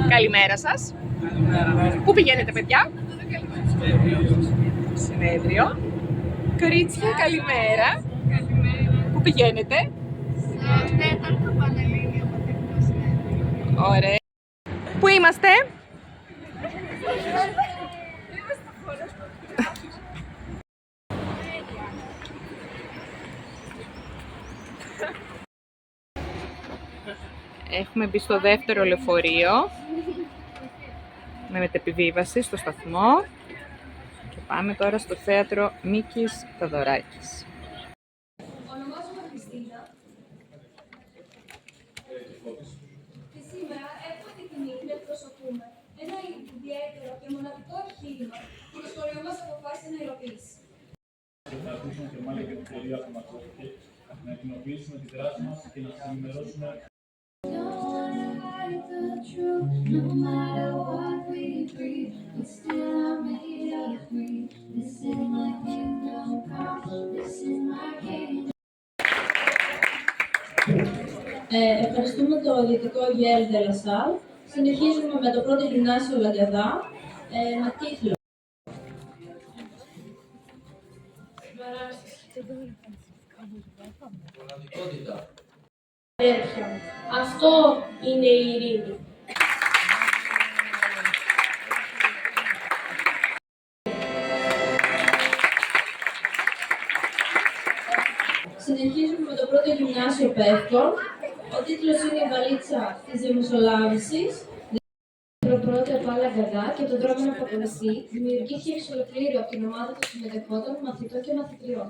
Καλημέρα σας. Πού πηγαίνετε, παιδιά? Συνέδριο. Κορίτσια, καλημέρα. Πού πηγαίνετε? Στο τέταρτο Πανελλήνιο Μαθητικό Συνέδριο. Ωραία. Πού είμαστε? Έχουμε μπει στο δεύτερο λεωφορείο με μετεπιβίβαση στο σταθμό και πάμε τώρα στο θέατρο Μίκης Θεοδωράκης. Ονομάζομαι Χριστίνα και σήμερα έχουμε την τιμή να εκπροσωπούμε ένα ιδιαίτερο και μοναδικό εγχείρημα που το σχολείο μας αποφάσισε να υλοποιήσει. Θα ακούσουμε και μάλλον και την πορεία που μας δόθηκε, να κοινοποιήσουμε τη δράση μας και να σας ενημερώσουμε. Ευχαριστούμε το Ιδιωτικό ΓΕΛ Δελασάλ. Συνεχίζουμε με το πρώτο γυμνάσιο Λαγκαδά με τίτλο Μοναδικότητα. Αυτό είναι η ειρήνη. Συνεχίζουμε με το πρώτο γυμνάσιο Πεύκων. Ο τίτλος είναι «Η βαλίτσα της διαμεσολάβησης». Το πρώτο επάλα Λαγκαδά και το δρόμο να αποκαλυφθεί δημιουργήθηκε εξ ολοκλήρου από την ομάδα των συμμετεχόντων μαθητών και μαθητριών.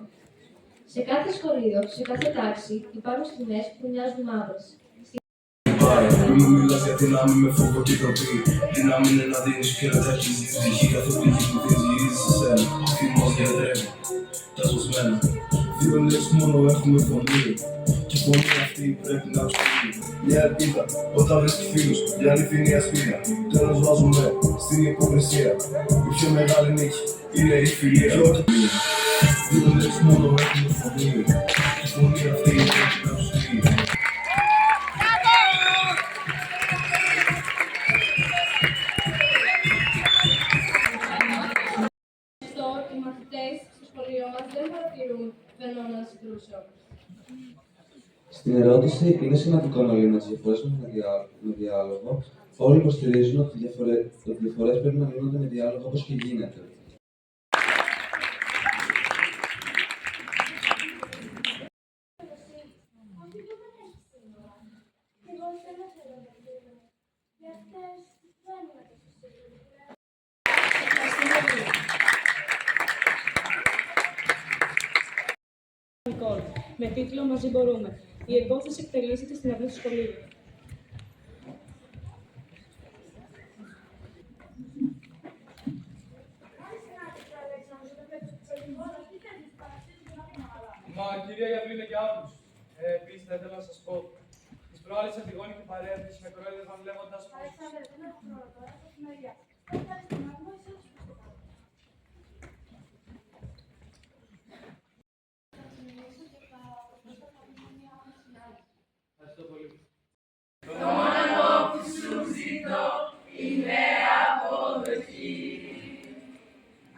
Σε κάθε σχολείο, σε κάθε τάξη, υπάρχουν στιγμές που μοιάζουν άβρες. Μη μου μιλάς για δύναμη με φόβο και τροπή. Δύναμη είναι να δίνεις και να τρέχεις. Στην ψυχή κάθε πληγή που δίνεις γυρίζει σε σένα. Θυμός διατρέχει, τα σωσμένα. Δύο λέξεις μόνο έχουμε φωνή. Και η φωνή αυτή πρέπει να ψηφίσει. Μια ελπίδα, όταν βρίσκει φίλους, μια αληθινή ασπίδα. Τέλος βάζουμε στην υποκρισία. Η πιο μεγάλη νίκη είναι η φιλία. Δύο λέξεις μόνο έχουμε φωνή. Και η φωνή αυτή πρέπει να ψηφίσει. Οι μαθητές στο σχολείο μας δεν παρατηρούν φαινόμενα συγκρούσεων. Στην ερώτηση, είναι σημαντικό να λύνουμε τις διαφορές μας με διάλογο, όλοι υποστηρίζουν ότι οι διαφορές πρέπει να λύνονται με διάλογο όπως και γίνεται. Με τίτλο «Μαζί μπορούμε». Η υπόθεση εκτελήσεται στην αυλή του σχολείου. Μα κυρία Γιαβλή είναι και άλλους. Επίσης θα ήθελα να σας πω. Τις προάλλες από τη γόνικη παρέα της με κορόιδευαν λέγοντας πως... Αλέξανδρε, δεν έχω χρόνο τώρα, έχω εφημερία. Ευχαριστώ πολύ. Το μόνο που σου ζητώ είναι αποδοχή.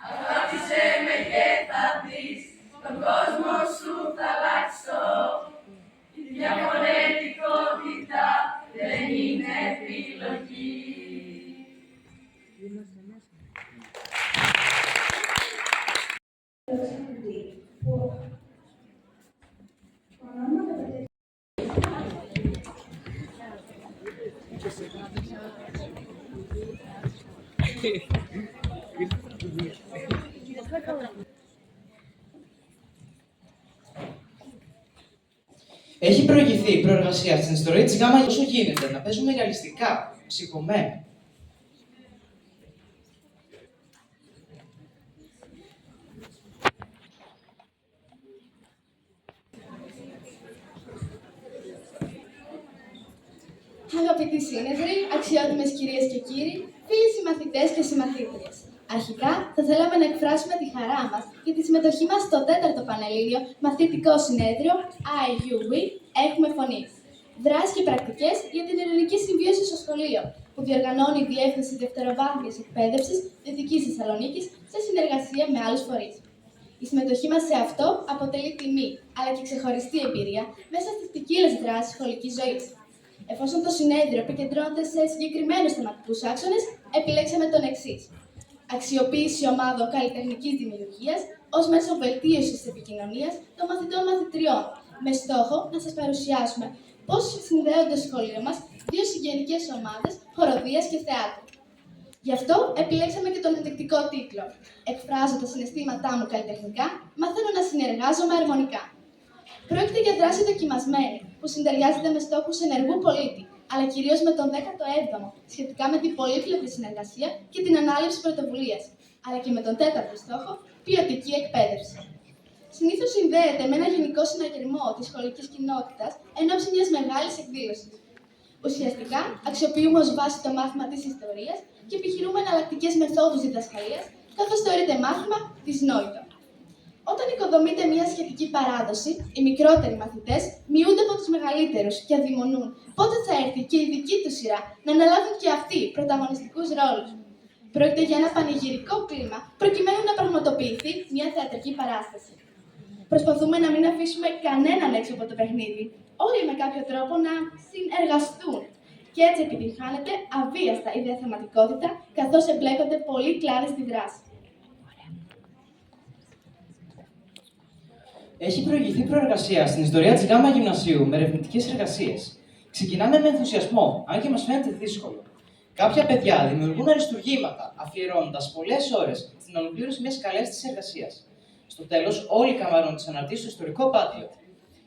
Αγάπησε με και θα δεις, τον κόσμο σου θα αλλάξω. Η διαφορετικότητα δεν είναι επιλογή. Έχει προηγηθεί η προεργασία στην ιστορία της ΓΑΜΑ όσο γίνεται, να παίζουμε ρεαλιστικά, ψυχωμένα. Αγαπητοί σύνεδροι, αξιότιμες κυρίες και κύριοι, φίλοι συμμαθητές και συμμαθήτριες. Αρχικά, θα θέλαμε να εκφράσουμε τη χαρά μας για τη συμμετοχή μας στο 4ο Πανελλήνιο Μαθητικό Συνέδριο IUW Έχουμε Φωνή. Δράσεις και πρακτικές για την ειρηνική συμβίωση στο σχολείο, που που διοργανώνει η Διεύθυνση Δευτεροβάθμιας Εκπαίδευσης Δυτικής Θεσσαλονίκης σε συνεργασία με άλλους φορείς. Η συμμετοχή μας σε αυτό αποτελεί τιμή, αλλά και ξεχωριστή εμπειρία μέσα στις ποικίλες δράσεις σχολικής ζωής. Εφόσον το συνέδριο επικεντρώνεται σε συγκεκριμένους θεματικούς άξονες, επιλέξαμε τον εξής. Αξιοποίηση ομάδων καλλιτεχνικής δημιουργίας ως μέσο βελτίωσης της επικοινωνίας των μαθητών-μαθητριών, με στόχο να σας παρουσιάσουμε πώς συνδέονται στο σχολείο μας δύο συγγενικές ομάδες χοροδίας και θεάτρου. Γι' αυτό επιλέξαμε και τον ενδεικτικό τίτλο «Εκφράζω τα συναισθήματά μου καλλιτεχνικά, μαθαίνω να συνεργάζομαι αρμονικά». Πρόκειται για δράση δοκιμασμένη, που συντεριάζεται με στόχους ενεργού πολίτη, αλλά κυρίως με τον 17ο, σχετικά με την πολύπλευρη συνεργασία και την ανάληψη πρωτοβουλίας, αλλά και με τον 4ο στόχο, ποιοτική εκπαίδευση. Συνήθως συνδέεται με ένα γενικό συναγερμό της σχολικής κοινότητας εν ώψη μιας μεγάλης εκδήλωσης. Ουσιαστικά, αξιοποιούμε ως βάση το μάθημα της ιστορίας και επιχειρούμε εναλλακτικές μεθόδους διδασκαλίας, καθώς θεωρείται μάθημα δυσνόητο. Όταν οικοδομείται μια σχετική παράδοση, οι μικρότεροι μαθητές μειούνται από τους μεγαλύτερους και αδειμονούν πότε θα έρθει και η δική τους σειρά να αναλάβουν και αυτοί πρωταγωνιστικούς ρόλους. Πρόκειται για ένα πανηγυρικό κλίμα προκειμένου να πραγματοποιηθεί μια θεατρική παράσταση. Προσπαθούμε να μην αφήσουμε κανέναν έξω από το παιχνίδι, όλοι με κάποιο τρόπο να συνεργαστούν. Και έτσι επιτυγχάνεται αβίαστα η διαθεματικότητα, καθώς εμπλέκονται πολλοί κλάδοι στη δράση. Έχει προηγηθεί προεργασία στην ιστορία της ΓΑΜΑ Γυμνασίου με ερευνητικές εργασίες. Ξεκινάμε με ενθουσιασμό, αν και μας φαίνεται δύσκολο. Κάποια παιδιά δημιουργούν αριστουργήματα, αφιερώνοντας πολλές ώρες στην ολοκλήρωση μιας καλέσθητης εργασίας. Στο τέλος, όλοι καμαρώνουν τις αναρτήσεις στο ιστορικό Padlet.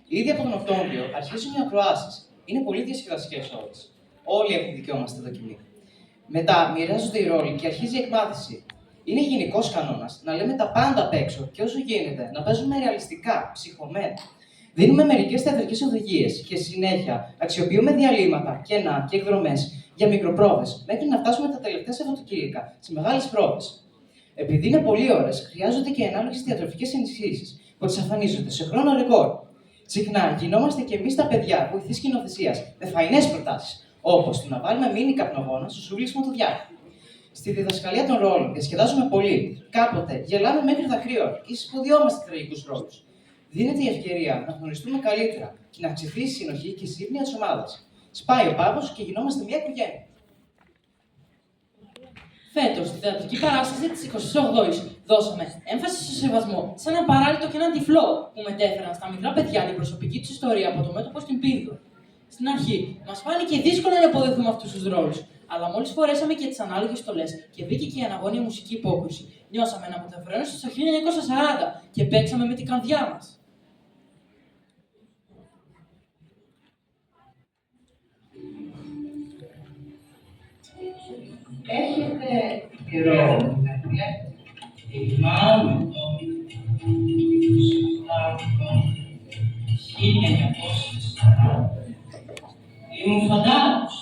Ήδη από τον Οκτώβριο αρχίζουν οι ακροάσεις. Είναι πολύ διασκεδαστικές ώρες. Όλοι έχουν δικαίωμα στη δοκιμή. Μετά μοιράζονται οι ρόλοι και αρχίζει η εκμάθηση. Είναι γενικός κανόνας να λέμε τα πάντα απ' έξω και όσο γίνεται να παίζουμε ρεαλιστικά, ψυχωμένα. Δίνουμε μερικές θεατρικές οδηγίες και συνέχεια αξιοποιούμε διαλύματα, κενά και εκδρομές για μικροπρόβες μέχρι να φτάσουμε τα τελευταία Σαββατοκύριακα σε μεγάλες πρόβες. Επειδή είναι πολλοί ώρες, χρειάζονται και ανάλογες διατροφικές ενισχύσεις που εξαφανίζονται σε χρόνο ρεκόρ. Συχνά γινόμαστε και εμείς τα παιδιά βοηθής σκηνοθεσίας με φαϊνές προτάσεις, όπως το να βάλουμε μίνι καπνογόνα στο σούβλισμα του διάρκεια. Στη διδασκαλία των ρόλων διασκεδάζουμε πολύ. Κάποτε γελάμε μέχρι δακρύων και συσποδιόμαστε τραγικούς ρόλους. Δίνεται η ευκαιρία να γνωριστούμε καλύτερα και να αυξηθεί η συνοχή και η σύμπνοια της ομάδας. Σπάει ο πάγος και γινόμαστε μια οικογένεια. Φέτος, στη θεατρική παράσταση της 28ης, δώσαμε έμφαση στο σεβασμό, σαν ένα παράλυτο και έναν τυφλό που μετέφεραν στα μικρά παιδιά την προσωπική τους ιστορία από το μέτωπο στην πίνδο. Στην αρχή, μας φάνηκε δύσκολο να αποδεχθούμε αυτούς τους ρόλους, αλλά μόλις φορέσαμε και τις ανάλογες στολές και μπήκε και η αναγώνια μουσική υπόκρουση, νιώσαμε να μεταφερόμαστε στο 1940 και παίξαμε με την καρδιά μας. Έχετε καιρό να βλέπετε. Θυμάμαι το 1940. Ήμουν φαντάρος.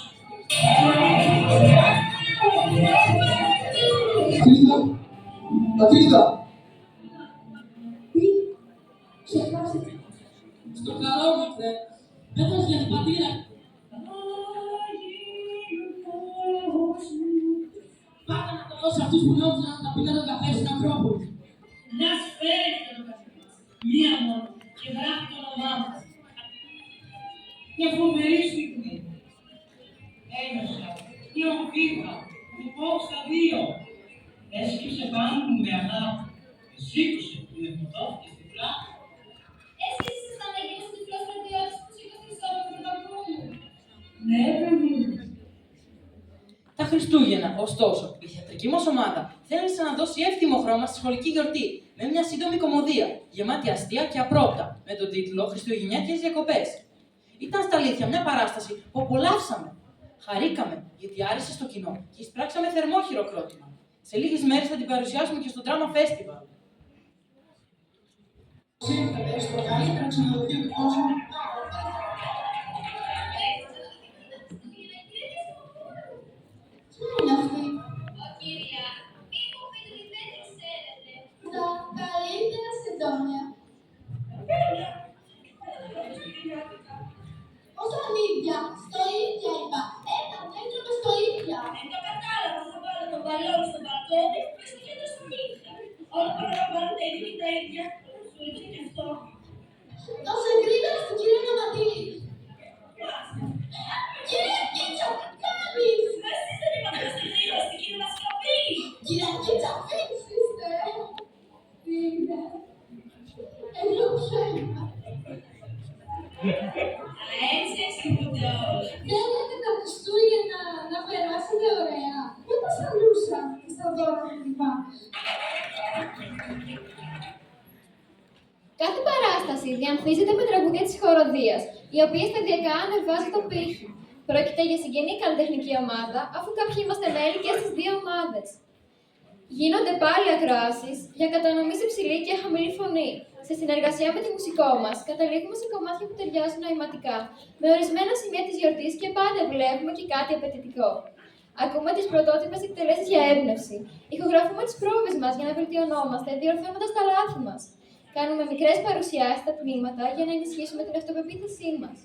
Πατρίδα! Τι, ξεχάσετε. Στο καλό μου, πέτας για την πατρίδα. Πάτε να το δώσω αυτούς που νόμιζαν να πίνουν τον καφέ στην Ακρόπολη. Να σου φέρει το καφέ. Μία μόνο και γράφει το όνομά μας. Μια φοβερή στιγμή. Ένωσα, τι ομφίβα, του πω στα δύο. Έσκυψε πάνω μου με αγάπη. Σήκωσε που με φωτώθηκε στη πλάτη. Εσείς ήσασταν εκείνος ο τυφλός στρατιώτης που σήκωσε τις ώρες με τον παππού μου. Ναι, παιδί μου. Τα Χριστούγεννα, ωστόσο, η θεατρική μας ομάδα θέλησε να δώσει εύθυμο χρώμα στη σχολική γιορτή με μια σύντομη κωμωδία, γεμάτη αστεία και απρόπτα, με τον τίτλο Χριστουγεννιάτικες διακοπές. Ήταν στα αλήθεια μια παράσταση που απολαύσαμε. Χαρήκαμε γιατί άρεσε στο κοινό και εισπράξαμε θερμό χειροκρότημα. Σε λίγες μέρες θα την παρουσιάσουμε και στο Drama Festival. Ήρθατε στο καλύτερο ξενοδοχείο του κόσμου. Τι είναι αυτή? Ω κυρία, μη μου πείτε ότι δεν την ξέρετε. Τα καλύτερα συντόνια. Όταν ίδια, στο ίδια είπα. Ένα μέτρο με στο ίδια. παλιό στο μπαλκόνι και στο κέντρο στη νύχτα. Όλα παραλαμβάνουν τα ίδια και τα ίδια. Σου λείψε και αυτό. Δώσε γρήγορα στην κυρία Ναματήλη. Κυρία Κίτσα, τι κάνεις? Εσείς δεν είπατε να είστε γρήγορα στην κυρία Βασιλοπούλη. Κυρία Κίτσα, φύγεις είστε. Τι είναι? Εγώ ψέμα. Έτσι εξηγούνται όλα. Θέλετε τα Χριστούγεννα να περάσετε ωραία. Δεν τα σαλούσα στα δώρα κλπ. Κάθε παράσταση διαμφίζεται με τραγουδία της χοροδίας, η οποία σταδιακά ανεβάζει το πύχη. Πρόκειται για συγγενή καλλιτεχνική ομάδα, αφού κάποιοι είμαστε μέλη και στις δύο ομάδες. Γίνονται πάλι ακροάσεις για κατανομή σε ψηλή και χαμηλή φωνή. Σε συνεργασία με τη μουσικό μας, καταλήγουμε σε κομμάτια που ταιριάζουν νοηματικά, με ορισμένα σημεία της γιορτής και πάντα βλέπουμε και κάτι απαιτητικό. Ακούμε τις πρωτότυπες εκτελέσεις για έμπνευση. Ηχογραφούμε τις πρόβες μας για να βελτιωνόμαστε, διορθώνοντας τα λάθη μας. Κάνουμε μικρές παρουσιάσεις στα τμήματα για να ενισχύσουμε την αυτοπεποίθησή μας.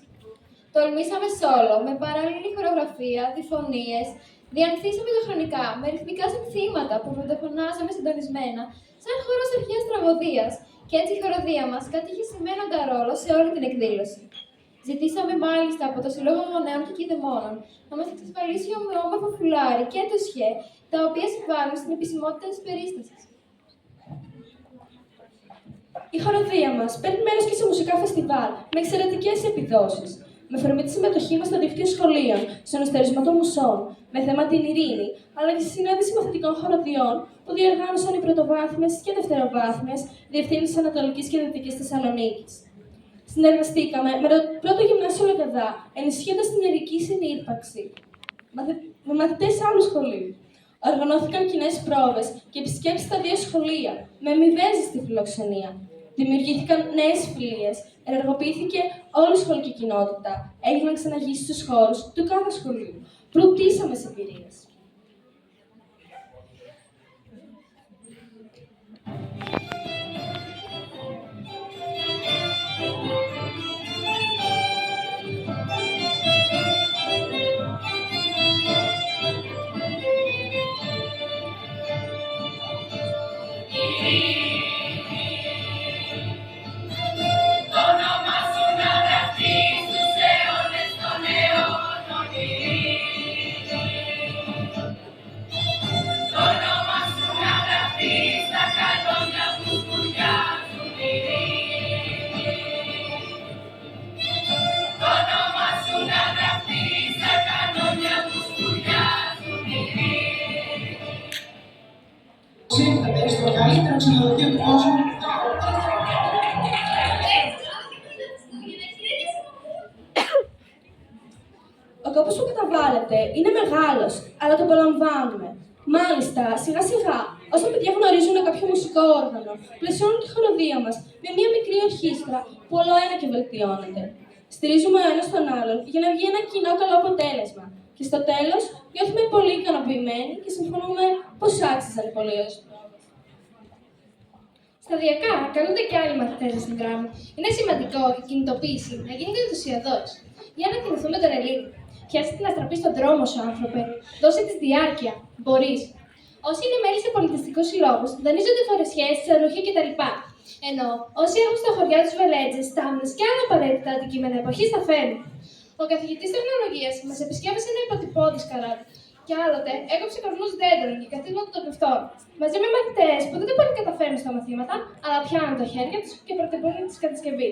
Τολμήσαμε σόλο, με παράλληλη χορογραφία, διφωνίες. Διανθίσαμε το χρονικά με ρυθμικά συνθήματα που πρωτοφωνάζαμε συντονισμένα, σαν χώρος αρχαίας τραγωδίας, και έτσι η χοροδία μας κατήχε σημαίνοντα ρόλο σε όλη την εκδήλωση. Ζητήσαμε μάλιστα από το Συλλόγο Γονέων και Κηδεμόνων να μας εξασφαλίσει ομοιόμορφο φουλάρι και το σχέ, τα οποία συμβάλλουν στην επισημότητα της περίστασης. Η χοροδία μας παίρνει μέρος και σε μουσικά φεστιβάλ με εξαιρετικές επιδόσεις. Με αφορμή τη συμμετοχή μας στο Δίκτυο Σχολείων, στον εστερισμό των μουσών, με θέμα την ειρήνη, αλλά και στη συνάντηση μαθητικών χοροδιών που διοργάνωσαν οι πρωτοβάθμιες και δευτεροβάθμιες διευθύνσεις Ανατολικής και Δυτικής Θεσσαλονίκης. Συνεργαστήκαμε με το πρώτο γυμνάσιο Λαγκαδά, ενισχύοντας την ιερική συνύπαρξη με μαθητές άλλου σχολείου. Οργανώθηκαν κοινές πρόβες και επισκέψεις στα δύο σχολεία, με αμοιβαίσθητη φιλοξενία. Δημιουργήθηκαν νέες φιλίες, ενεργοποιήθηκε όλη η σχολική κοινότητα, έγιναν ξαναγήσεις στους χώρους του κάθε σχολείου. Πλουτίσαμε σε εμπειρίες. Ήρθατε στο καλύτερο ξενοδοχείο του κόσμου. Ο κόπος που καταβάλλεται είναι μεγάλος, αλλά το απολαμβάνουμε. Μάλιστα, σιγά σιγά, όσο τα παιδιά γνωρίζουν κάποιο μουσικό όργανο, πλαισιώνουν τη χοροδία μας με μια μικρή ορχήστρα που όλο ένα και βελτιώνεται. Στηρίζουμε ο ένας τον άλλον για να βγει ένα κοινό καλό αποτέλεσμα. Και στο τέλος, νιώθουμε πολύ ικανοποιημένοι και συμφωνούμε πως άξιζαν οι πολιορισμοί. Σταδιακά, καλούνται και άλλοι μαθητές στην δράμη. Είναι σημαντικό η κινητοποίηση να γίνεται ενθουσιαδός. Για να θυμηθούμε τον Ελίτη. Πιάσε να στραπεί στον δρόμο σου, άνθρωπε. Δώσε τη διάρκεια. Μπορείς. Όσοι είναι μέλη σε πολιτιστικούς συλλόγους, δανείζονται φορεσιές, ξενοδοχεία κτλ. Ενώ όσοι έχουν στα χωριά τους βελέτζες, στάμνες και άλλα απαραίτητα αντικείμενα εποχής τα φέρνουν. Ο καθηγητής τεχνολογίας μας επισκέφασε ένα υποτυπώδη καράβι. Και άλλοτε έκοψε κορμούς δέντρων και καθίσματα των κρυφτών. Μαζί με μαθητές που δεν τα πολύ καταφέρνουν στα μαθήματα, αλλά πιάνουν τα χέρια τους και πρωτοπορούν τη κατασκευή.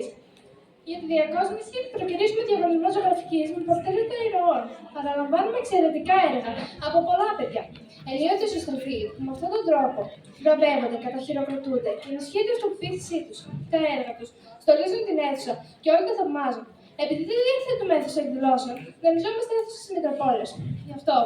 Για τη διακόσμηση προκυρήσουμε διαγωνισμό ζωγραφικής με πορτρέτα ηρωών. Παραλαμβάνουμε εξαιρετικά έργα από πολλά παιδιά. Ενίοτε ισοστροφοί που με αυτόν τον τρόπο βραβεύονται, καταχειροκροτούνται και ενισχύεται η αυτοπεποίθησή τους, τα έργα τους, στολίζουν την αίθουσα και όλοι τα θαυμάζουν. Επειδή δεν διαθέτουμε αίθουσα εκδηλώσεων, δανειζόμαστε αίθουσα στις Μητροπόλεις. Γι' αυτό,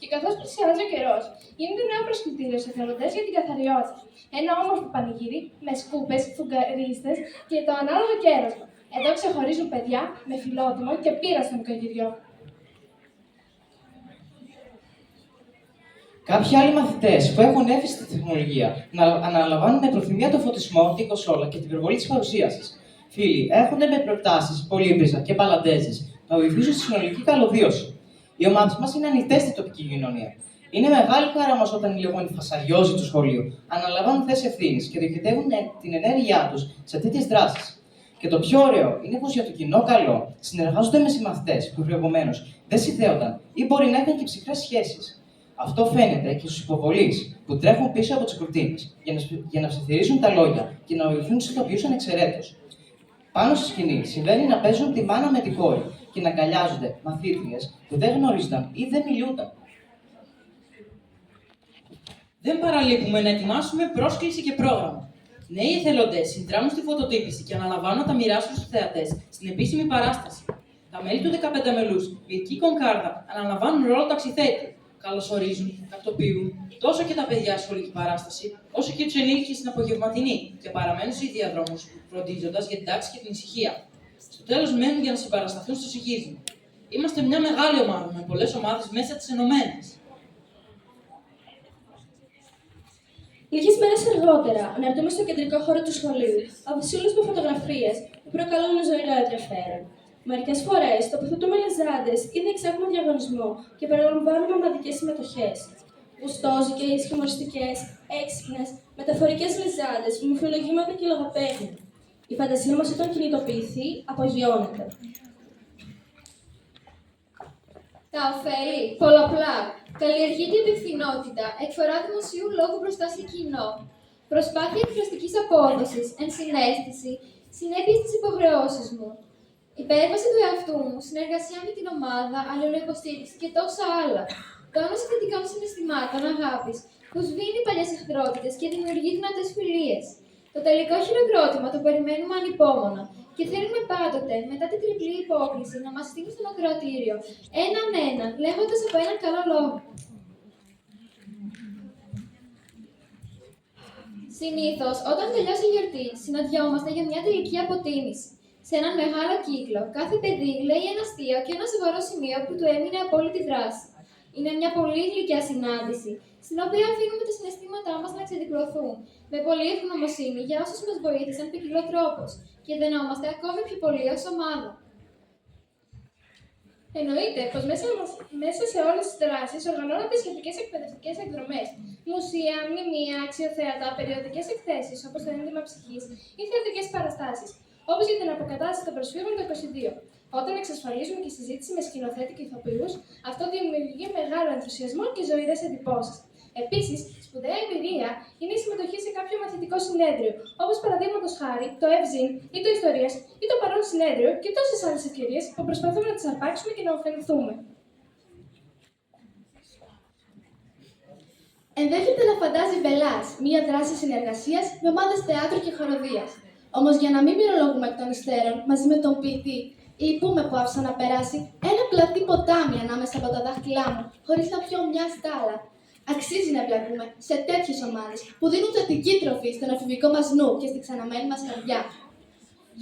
και καθώς πλησιάζει ο καιρός, γίνεται νέο προσκλητήριο σε εθελοντές για την καθαριότητα. Ένα όμορφο πανηγύρι με σκούπες, φουγγαρίστες και το ανάλογο κέρασμα. Εδώ ξεχωρίζουν παιδιά με φιλότιμο και πείρα στο νοικοκυριό. Κάποιοι άλλοι μαθητές που έχουν έφεση στη τεχνολογία να αναλαμβάνουν με προθυμία το φωτισμό, την κονσόλα και την υπερβολή της παρουσίασης. Φίλοι, έρχονται με προτάσεις, πολύμπριζα και παλαντέζες να βοηθήσουν στη συνολική καλωδίωση. Οι ομάδες μας είναι ανοιχτές στην τοπική κοινωνία. Είναι μεγάλη χαρά μας όταν οι λεγόμενοι φασαριόζοι του σχολείου αναλαμβάνουν θέσεις ευθύνης και διοχετεύουν την ενέργειά τους σε τέτοιες δράσεις. Και το πιο ωραίο είναι πως για το κοινό καλό συνεργάζονται με συμμαθητές που προηγουμένως δεν συνδέονταν ή μπορεί να έχουν και ψυχρές σχέσεις. Αυτό φαίνεται και στους υποβολείς που τρέχουν πίσω από τις κουρτίνες για να ψιθυρίζουν τα λόγια και να οδηγούν τους ηθοποιούς ανεξαιρέτως. Πάνω στη σκηνή συμβαίνει να παίζουν τη μάνα με την κόρη και να αγκαλιάζονται μαθήτριες που δεν γνωρίζονταν ή δεν μιλούνταν. Δεν παραλείπουμε να ετοιμάσουμε πρόσκληση και πρόγραμμα. Νέοι εθελοντές συνδράμουν στη φωτοτύπηση και αναλαμβάνουν να τα μοιράσουν στους θεατές στην επίσημη παράσταση. Τα μέλη του 15 μελούς Βυρκή Κονκάρδα αναλαμβάνουν ρόλο ταξιθέτη. Καλωσορίζουν, τακτοποιούν τόσο και τα παιδιά στη σχολική παράσταση, όσο και τους ενήλικες στην απογευματινή και παραμένουν στους διαδρόμους, φροντίζοντας για την τάξη και την ησυχία. Στο τέλος μένουν για να συμπαρασταθούν στο συγχύσμα. Είμαστε μια μεγάλη ομάδα με πολλές ομάδες μέσα τις ενωμένες. Λίγες μέρες αργότερα, αναρτούμε στο κεντρικό χώρο του σχολείου αφισούλες με φωτογραφίες που προκαλούν ζωηρό ενδιαφέρον. Μερικές φορές τοποθετούμε λεζάντες ή διεξάγουμε διαγωνισμό και περιλαμβάνουμε ομαδικές συμμετοχές. Γουστόζικες, χιουμοριστικές, έξυπνες, μεταφορικές λεζάντες, μυθολογήματα και λογοπαίγνια. Η φαντασία μας όταν κινητοποιηθεί, απογειώνεται. Τα ωφέλη, πολλαπλά. Καλλιεργείται η υπευθυνότητα, εκφορά δημοσίου λόγου μπροστά σε κοινό. Προσπάθεια εκφραστικής απόδοσης, ενσυναίσθηση, συνέπειες της υποχρεώσης μου. Υπέρβαση του εαυτού μου, συνεργασία με την ομάδα, αλληλοϊποστήριξη και τόσα άλλα. Τόνωση θετικών συναισθημάτων, αγάπης, που σβήνει παλιές εχθρότητες και δημιουργεί δυνατές φιλίες. Το τελικό χειροκρότημα το περιμένουμε ανυπόμονα και θέλουμε πάντοτε, μετά την τριπλή υπόκληση, να μας στείλουν στο ακροατήριο έναν, λέγοντας από έναν καλό λόγο. Συνήθως, όταν τελειώσει η γιορτή, συναντιόμαστε για μια τελική αποτίμηση. Σε έναν μεγάλο κύκλο, κάθε παιδί λέει ένα αστείο και ένα σοβαρό σημείο που του έμεινε από όλη τη δράση. Είναι μια πολύ γλυκιά συνάντηση, στην οποία αφήνουμε τα συναισθήματά μας να ξεδιπλωθούν, με πολλή ευγνωμοσύνη για όσους μας βοήθησαν ποικιλότροπως και δενόμαστε ακόμη πιο πολύ ως ομάδα. Εννοείται πως μέσα σε όλες τις δράσεις οργανώνονται σχετικές εκπαιδευτικές εκδρομές, μουσεία, μνημεία, αξιοθέατα, περιοδικές εκθέσεις όπως το ένδυμα ψυχής ή θεατρικές παραστάσεις, όπως για την αποκατάσταση των προσφύγων το 22. Όταν εξασφαλίζουμε και συζήτηση με σκηνοθέτη και ηθοποιούς, αυτό δημιουργεί μεγάλο ενθουσιασμό και ζωηρές εντυπώσεις. Επίσης, σπουδαία εμπειρία είναι η συμμετοχή σε κάποιο μαθητικό συνέδριο, όπως παραδείγματος χάρη το ΕΒΖΙΝ ή το Ιστορίας ή το παρόν συνέδριο και τόσες άλλες ευκαιρίες που προσπαθούμε να τις αρπάξουμε και να ωφεληθούμε. Ενδέχεται να φαντάζει Μπελάς μία δράση συνεργασίας με ομάδες θεάτρου και χοροδίας. Όμως για να μην μυρολογούμε εκ των υστέρων μαζί με τον ποιητή, λυπούμε που άφησα να περάσει ένα πλατή ποτάμι ανάμεσα από τα δάχτυλά μου, χωρίς να πιω μια στάλα. Αξίζει να εμπλακούμε σε τέτοιες ομάδες που δίνουν θετική τροφή στον εφηβικό μας νου και στη ξαναμένη μας καρδιά.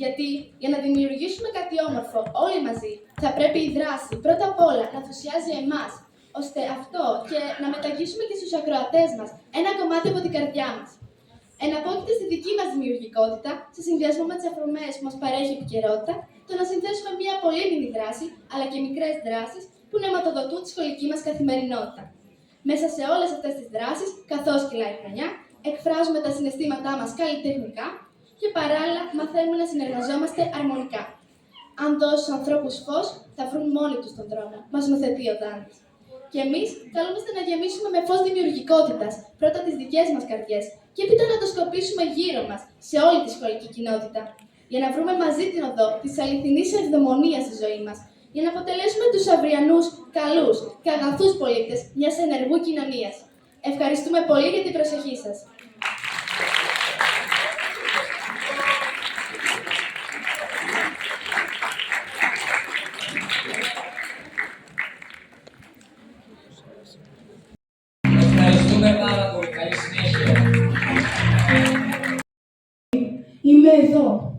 Γιατί για να δημιουργήσουμε κάτι όμορφο όλοι μαζί, θα πρέπει η δράση πρώτα απ' όλα να ενθουσιάζει εμάς, ώστε αυτό και να μεταγγίσουμε και στους ακροατές μας ένα κομμάτι από την καρδιά μας. Εναπόκειται στη δική μας δημιουργικότητα, σε συνδυασμό με τις αφορμές που μας παρέχει η επικαιρότητα, το να συνθέσουμε μια πολύμηνη δράση, αλλά και μικρές δράσεις που νεματοδοτούν τη σχολική μας καθημερινότητα. Μέσα σε όλες αυτές τις δράσεις, καθώς κυλάει η χρονιά, εκφράζουμε τα συναισθήματά μας καλλιτεχνικά και παράλληλα μαθαίνουμε να συνεργαζόμαστε αρμονικά. Αν δώσεις στους ανθρώπους φως, θα βρουν μόνοι τους τον δρόμο, μας νοθετεί ο Δάντης. Και εμείς καλούμαστε να γεμίσουμε με φως δημιουργικότητας πρώτα τις δικές μας καρδιές και έπειτα να το σκοπίσουμε γύρω μας, σε όλη τη σχολική κοινότητα, για να βρούμε μαζί την οδό της αληθινής ευδαιμονίας στη ζωή μας, για να αποτελέσουμε τους αυριανούς καλούς και αγαθούς πολίτες μιας ενεργού κοινωνίας. Ευχαριστούμε πολύ για την προσοχή σας. Ευχαριστούμε πάρα πολύ. Καλή συνέχεια. Είμαι εδώ.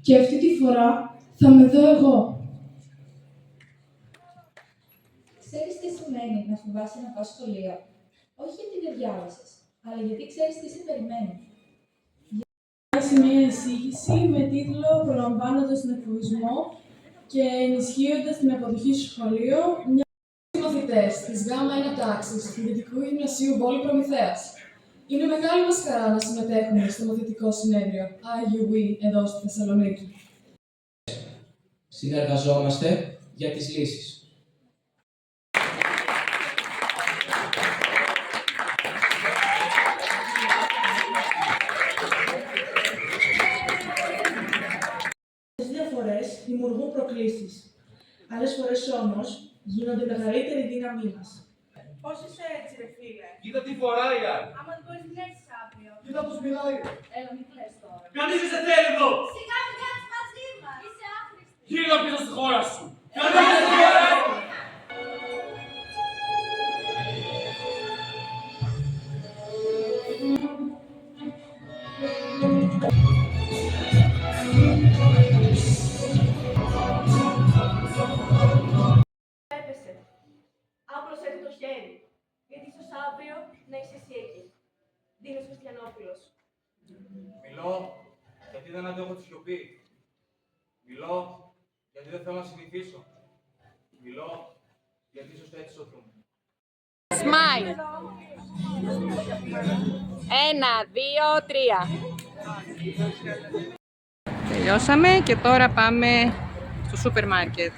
Και αυτή τη φορά θα με δω εγώ. Ξέρεις τι σημαίνει να φοβάσαι να πας σχολείο? Όχι γιατί δεν διάβασες, αλλά γιατί ξέρεις τι σε περιμένει. Διάβασα μια εισήγηση με τίτλο «Προλαμβάνοντας τον εκφοβισμό και ενισχύοντας την αποδοχή στο σχολείο». Μια μαθητές μαθητές της ΓΑΜΑ 1 τάξης του Δυτικού Γυμνασίου Βόλου Προμηθέας. Είναι μεγάλη μας χαρά να συμμετέχουμε στο μαθητικό συνέδριο IUE εδώ στη Θεσσαλονίκη. Συνεργαζόμαστε για τις λύσεις. Τις διαφορές δημιουργούν προκλήσεις. Άλλες φορές όμως γίνονται μεγαλύτερη δύναμή μας. Πώς είσαι έτσι, ρε φίλε? Κοίτα τι φοράει, άλλη. Άμα δεν μπορείς να έχεις αύριο. Κοίτα πώς μιλάει. Έλα, μην κλαις τώρα. Κανείς δεν σε θέλει εδώ. Σιγά μην κάνεις μαζί μας. Είσαι άχρηστη. Γύρω πίσω στη χώρα σου. Κανείς δεν σε θέλει. Έπεσε. Άπλωσε το χέρι. Γιατί ίσως αύριο να είσαι εσύ εκεί. Δίνος Χριστιανόπουλος. Μιλώ γιατί δεν αντέχω τη σιωπή. Μιλώ γιατί δεν θέλω να συνηθίσω. Μιλώ γιατί ίσως έτσι σωθούμε. Smile. 1, 2, 3. Τελειώσαμε και τώρα πάμε στο σούπερ μάρκετ.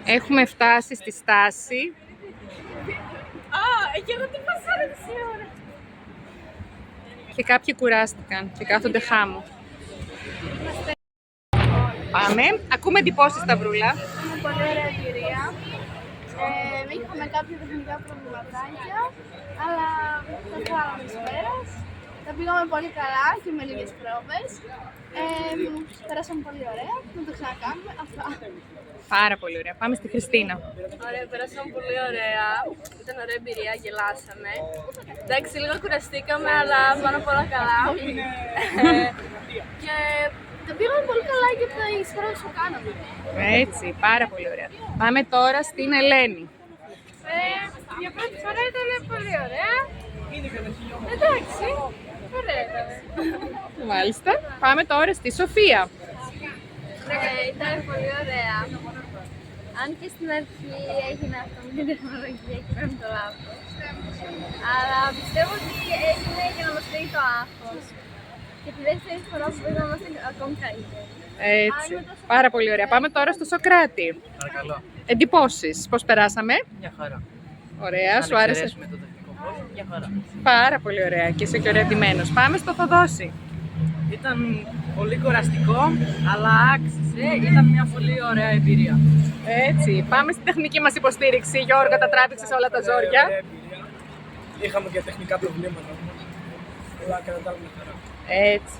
Έχουμε φτάσει στη στάση. Και εγώ τι πασάρω μισή ώρα. Και κάποιοι κουράστηκαν και κάθονται χάμω. Πάμε. Ακούμε εντυπώσεις, Σταυρούλα. Ήταν πολύ ωραία εμπειρία. Είχαμε κάποια τεχνικά προβληματάκια, αλλά τα βγάλαμε εις πέρας. Τα πήγαμε πολύ καλά και με λίγες πρόβες. Περάσαμε πολύ ωραία. Να το ξανακάνουμε. Αυτά. Πάρα πολύ ωραία. Πάμε στη Χριστίνα. Ωραία, περάσαμε πολύ ωραία. Ήταν ωραία εμπειρία, γελάσαμε. Εντάξει, λίγο κουραστήκαμε, αλλά πάνω απ' όλα καλά. Και τα πήγαμε πολύ καλά για τα εισφορές που κάναμε. Έτσι, πάρα πολύ ωραία. Πάμε τώρα στην Ελένη. Για πρώτη φορά ήταν πολύ ωραία. Εντάξει, ωραία ήταν. Μάλιστα. Πάμε τώρα στη Σοφία. Ήταν πολύ ωραία. Αν και στην αρχή έγινε αυτό με την τεχνολογία και πρέπει το λάθος. Αλλά πιστεύω ότι έγινε για να μας φύγει το άγχος. Και τη δεύτερη φορά που πήγαμε είμαστε ακόμη καλύτεροι. Έτσι. Πάρα πολύ ωραία. Πάμε τώρα στο Σοκράτη. Παρακαλώ. Εντυπώσεις. Πώς περάσαμε? Μια χαρά. Ωραία. Σου Αν άρεσε? εξαιρέσουμε το τεχνικό πόλο, μια χαρά. Πάρα πολύ ωραία. Και είσαι και ωραία ντυμένος. Πάμε στο Θοδόση. Ήταν πολύ κουραστικό, αλλά άξιζε. Ήταν μια πολύ ωραία εμπειρία. Έτσι. Πάμε στην τεχνική μας υποστήριξη. Γιώργο, τα τράβηξες όλα τα ζόρια. Είχαμε και τεχνικά προβλήματα όμως, αλλά κρατάμε μια χαρά. Έτσι.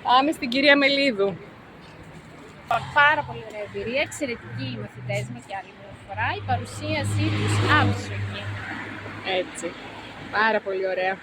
Πάμε στην κυρία Μελίδου. Πάρα πολύ ωραία εμπειρία, εξαιρετικοί οι μαθητές μας για άλλη μια φορά. Η παρουσίασή τους άψογη. Έτσι. Πάρα πολύ ωραία.